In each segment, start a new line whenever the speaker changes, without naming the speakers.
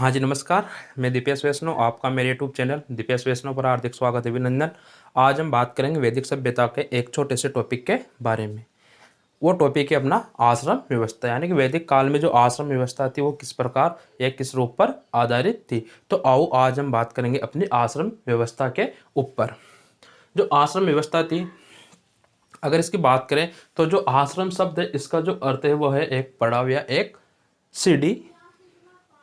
हाँ जी, नमस्कार। मैं दीपेश वैष्णव, आपका मेरे यूट्यूब चैनल दीपेश वैष्णव पर हार्दिक स्वागत है, अभिनंदन। आज हम बात करेंगे वैदिक सभ्यता के एक छोटे से टॉपिक के बारे में। वो टॉपिक है अपना आश्रम व्यवस्था, यानी कि वैदिक काल में जो आश्रम व्यवस्था थी वो किस प्रकार या किस रूप पर आधारित थी। तो आओ आज हम बात करेंगे अपनी आश्रम व्यवस्था के ऊपर। जो आश्रम व्यवस्था थी, अगर इसकी बात करें तो जो आश्रम शब्द है इसका जो अर्थ है वो है एक पड़ाव या एक सीढ़ी।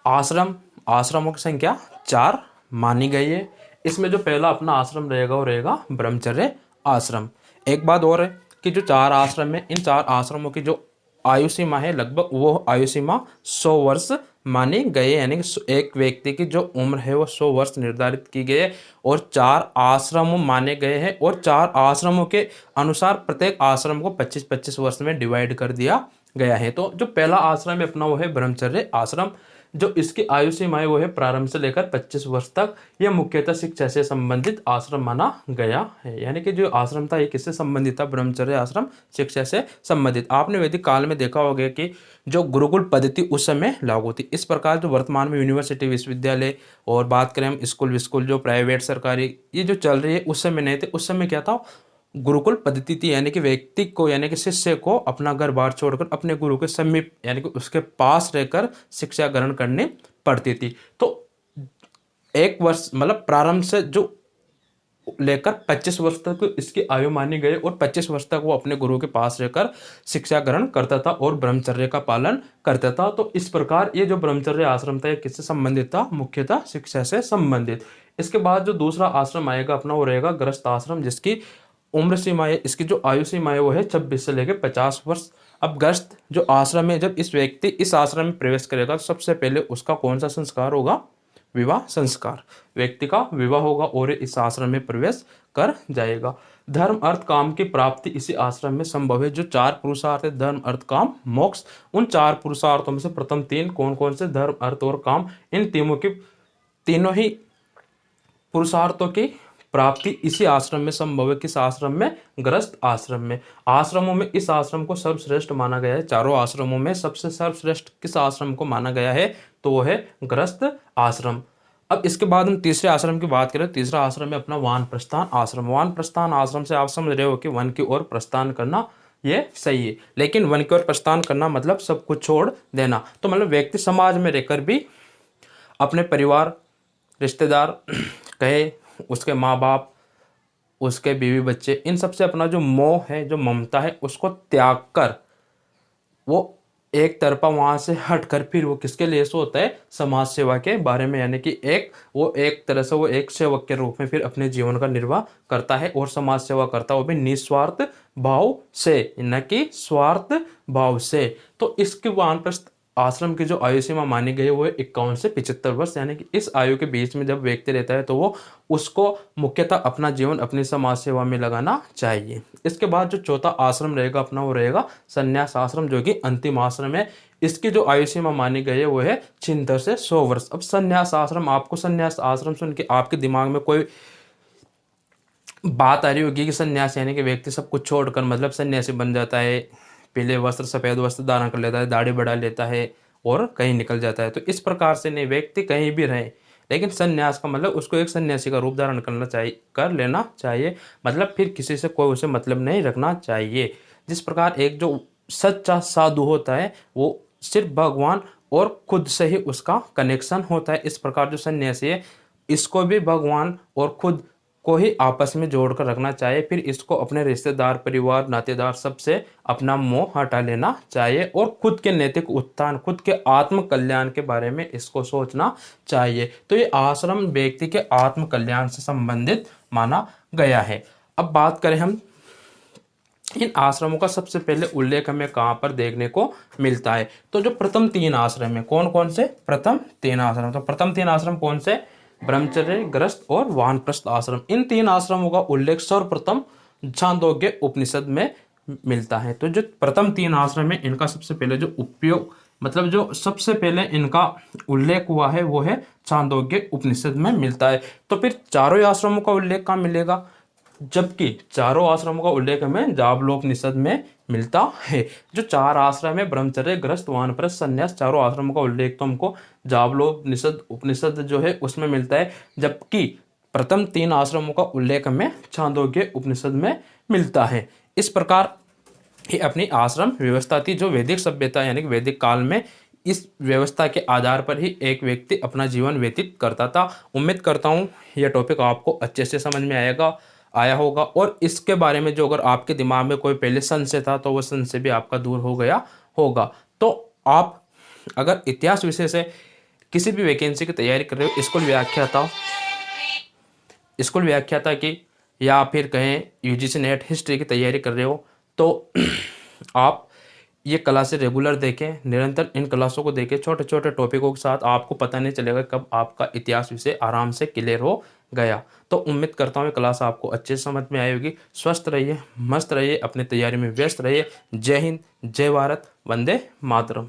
आश्रम, आश्रमों की संख्या 4 मानी गई है। इसमें जो पहला अपना आश्रम रहेगा वो रहेगा ब्रह्मचर्य आश्रम। एक बात और है कि जो 4 आश्रम है, इन 4 आश्रमों की जो आयु सीमा है लगभग वो आयु सीमा 100 वर्ष मानी गई है, यानी कि एक व्यक्ति की जो उम्र है वो 100 वर्ष निर्धारित की गई है। और 4 आश्रम माने गए हैं और 4 आश्रमों के अनुसार प्रत्येक आश्रम को 25-25 वर्ष में डिवाइड कर दिया गया है। तो जो पहला आश्रम है अपना वो है ब्रह्मचर्य आश्रम। जो इसकी आयु सीमा है वो है प्रारंभ से लेकर 25 वर्ष तक। यह मुख्यतः शिक्षा से संबंधित आश्रम माना गया है, यानी कि जो आश्रम था ये किससे संबंधित था? ब्रह्मचर्य आश्रम शिक्षा से संबंधित। आपने वैदिक काल में देखा होगा कि जो गुरुकुल पद्धति उस समय लागू थी। इस प्रकार जो वर्तमान में यूनिवर्सिटी, विश्वविद्यालय और बात करें हम स्कूल जो प्राइवेट सरकारी ये जो चल रही है, उस समय नहीं थे। उस समय क्या था? गुरुकुल पद्धति थी, यानी कि व्यक्ति को, यानी कि शिष्य को अपना घर बार छोड़कर अपने गुरु के समीप यानी कि उसके पास रहकर शिक्षा ग्रहण करनी पड़ती थी। तो 1 वर्ष मतलब प्रारंभ से जो लेकर 25 वर्ष तक इसकी आयु मानी गई और 25 वर्ष तक वो अपने गुरु के पास रहकर शिक्षा ग्रहण करता था और ब्रह्मचर्य का पालन करता था। तो इस प्रकार ये जो ब्रह्मचर्य आश्रम था ये किससे संबंधित था? मुख्यतः शिक्षा से संबंधित। इसके बाद जो दूसरा आश्रम आएगा अपना वो रहेगा गृहस्थ आश्रम, जिसकी उम्र सीमा है, इसकी जो आयु सीमा है वो है 26 से लेकर 50 वर्ष। अब गृहस्थ जो आश्रम है, जब इस व्यक्ति इस आश्रम में प्रवेश करेगा तो सबसे पहले उसका कौन सा संस्कार होगा? विवाह संस्कार। व्यक्ति का विवाह होगा और इस आश्रम में प्रवेश कर जाएगा। धर्म अर्थ काम की प्राप्ति इसी आश्रम में संभव है। जो 4 पुरुषार्थ है, धर्म अर्थ काम मोक्ष, उन 4 पुरुषार्थों में से प्रथम 3 कौन कौन से? धर्म अर्थ और काम। इन तीनों ही पुरुषार्थों की प्राप्ति इसी आश्रम में संभव है। किस आश्रम में? गृहस्थ आश्रम में। आश्रमों में इस आश्रम को सर्वश्रेष्ठ माना गया है। चारों आश्रमों में सबसे सर्वश्रेष्ठ किस आश्रम को माना गया है? तो वो है गृहस्थ आश्रम। अब इसके बाद हम तीसरे आश्रम की बात करें। तीसरा आश्रम है अपना वानप्रस्थान आश्रम। वानप्रस्थान आश्रम से आप समझ रहे हो कि वन की ओर प्रस्थान करना ये सही है, लेकिन वन की ओर प्रस्थान करना मतलब सब कुछ छोड़ देना। तो मतलब व्यक्ति समाज में रहकर भी अपने परिवार, रिश्तेदार कहे, उसके माँ बाप, उसके बीवी बच्चे, इन सबसे अपना जो मोह है, जो ममता है, उसको त्याग कर वो एक तरफा वहां से हटकर फिर वो किसके लिए सो होता है? समाज सेवा के बारे में, यानी कि एक तरह से वो एक सेवक के रूप में फिर अपने जीवन का निर्वाह करता है और समाज सेवा करता है, वो भी निस्वार्थ भाव से, न कि स्वार्थ भाव से। तो इसके वानप्रस्थ आश्रम की जो आयु सीमा मानी गई है वो 51 से 75 वर्ष, यानी कि इस आयु के बीच में जब व्यक्ति रहता है तो वो उसको मुख्यतः अपना जीवन अपनी समाज सेवा में लगाना चाहिए। इसके बाद जो चौथा आश्रम रहेगा अपना वो रहेगा संन्यास आश्रम, जो कि अंतिम आश्रम है। इसकी जो आयु सीमा मानी गई है वो है 76 से 100 वर्ष। अब संन्यास आश्रम, आपको संन्यास आश्रम सुन के आपके दिमाग में कोई बात आ रही होगी कि संन्यास यानी कि व्यक्ति सब कुछ छोड़कर मतलब सन्यासी बन जाता है, पीले वस्त्र सफेद वस्त्र धारण कर लेता है, दाढ़ी बढ़ा लेता है और कहीं निकल जाता है। तो इस प्रकार से नहीं, व्यक्ति कहीं भी रहे, लेकिन संन्यास का मतलब उसको एक सन्यासी का रूप धारण कर लेना चाहिए। मतलब फिर किसी से कोई उसे मतलब नहीं रखना चाहिए। जिस प्रकार एक जो सच्चा साधु होता है वो सिर्फ भगवान और खुद से ही उसका कनेक्शन होता है, इस प्रकार जो सन्यासी है इसको भी भगवान और खुद को ही आपस में जोड़कर रखना चाहिए। फिर इसको अपने रिश्तेदार, परिवार, नातेदार सबसे अपना मोह हटा लेना चाहिए और खुद के नैतिक उत्थान, खुद के आत्म कल्याण के बारे में इसको सोचना चाहिए। तो ये आश्रम व्यक्ति के आत्म कल्याण से संबंधित माना गया है। अब बात करें हम इन आश्रमों का, सबसे पहले उल्लेख हमें कहाँ पर देखने को मिलता है? तो जो प्रथम 3 आश्रम है, कौन कौन से? प्रथम 3 आश्रम। तो प्रथम 3 आश्रम कौन से? ब्रह्मचर्य, गृहस्थ और वानप्रस्थ आश्रम। इन 3 आश्रमों का उल्लेख सर्वप्रथम छांदोग्य उपनिषद में मिलता है। तो जो प्रथम 3 आश्रम है इनका सबसे पहले जो उपयोग मतलब जो सबसे पहले इनका उल्लेख हुआ है वो है छांदोग्य उपनिषद में मिलता है। तो फिर चारों आश्रमों का उल्लेख कहाँ मिलेगा? जबकि चारों आश्रमों का उल्लेख हमें जाबलोपनिषद में मिलता है। जो 4 आश्रम है, ब्रह्मचर्य, गृहस्थ, वानप्रस्थ, संन्यास, चारों आश्रमों का उल्लेख तो हमको जाबलोपनिषद उपनिषद जो है उसमें मिलता है। जबकि प्रथम 3 आश्रमों का उल्लेख हमें छांदोग्य उपनिषद में मिलता है। इस प्रकार ये अपनी आश्रम व्यवस्था थी जो वैदिक सभ्यता यानी कि वैदिक काल में इस व्यवस्था के आधार पर ही एक व्यक्ति अपना जीवन व्यतीत करता था। उम्मीद करता हूँ यह टॉपिक आपको अच्छे से समझ में आया होगा और इसके बारे में जो अगर आपके दिमाग में कोई पहले संशय था तो वह संशय भी आपका दूर हो गया होगा। तो आप अगर इतिहास विषय से किसी भी वैकेंसी की तैयारी कर रहे हो, स्कूल व्याख्याता की या फिर कहें यूजीसी नेट हिस्ट्री की तैयारी कर रहे हो, तो आप ये क्लासेस रेगुलर देखें, निरंतर इन क्लासों को देखें। छोटे छोटे टॉपिकों के साथ आपको पता नहीं चलेगा कब आपका इतिहास विषय आराम से क्लियर हो गया। तो उम्मीद करता हूँ ये क्लास आपको अच्छे से समझ में आई होगी। स्वस्थ रहिए, मस्त रहिए, अपनी तैयारी में व्यस्त रहिए। जय हिंद, जय भारत, वंदे मातरम।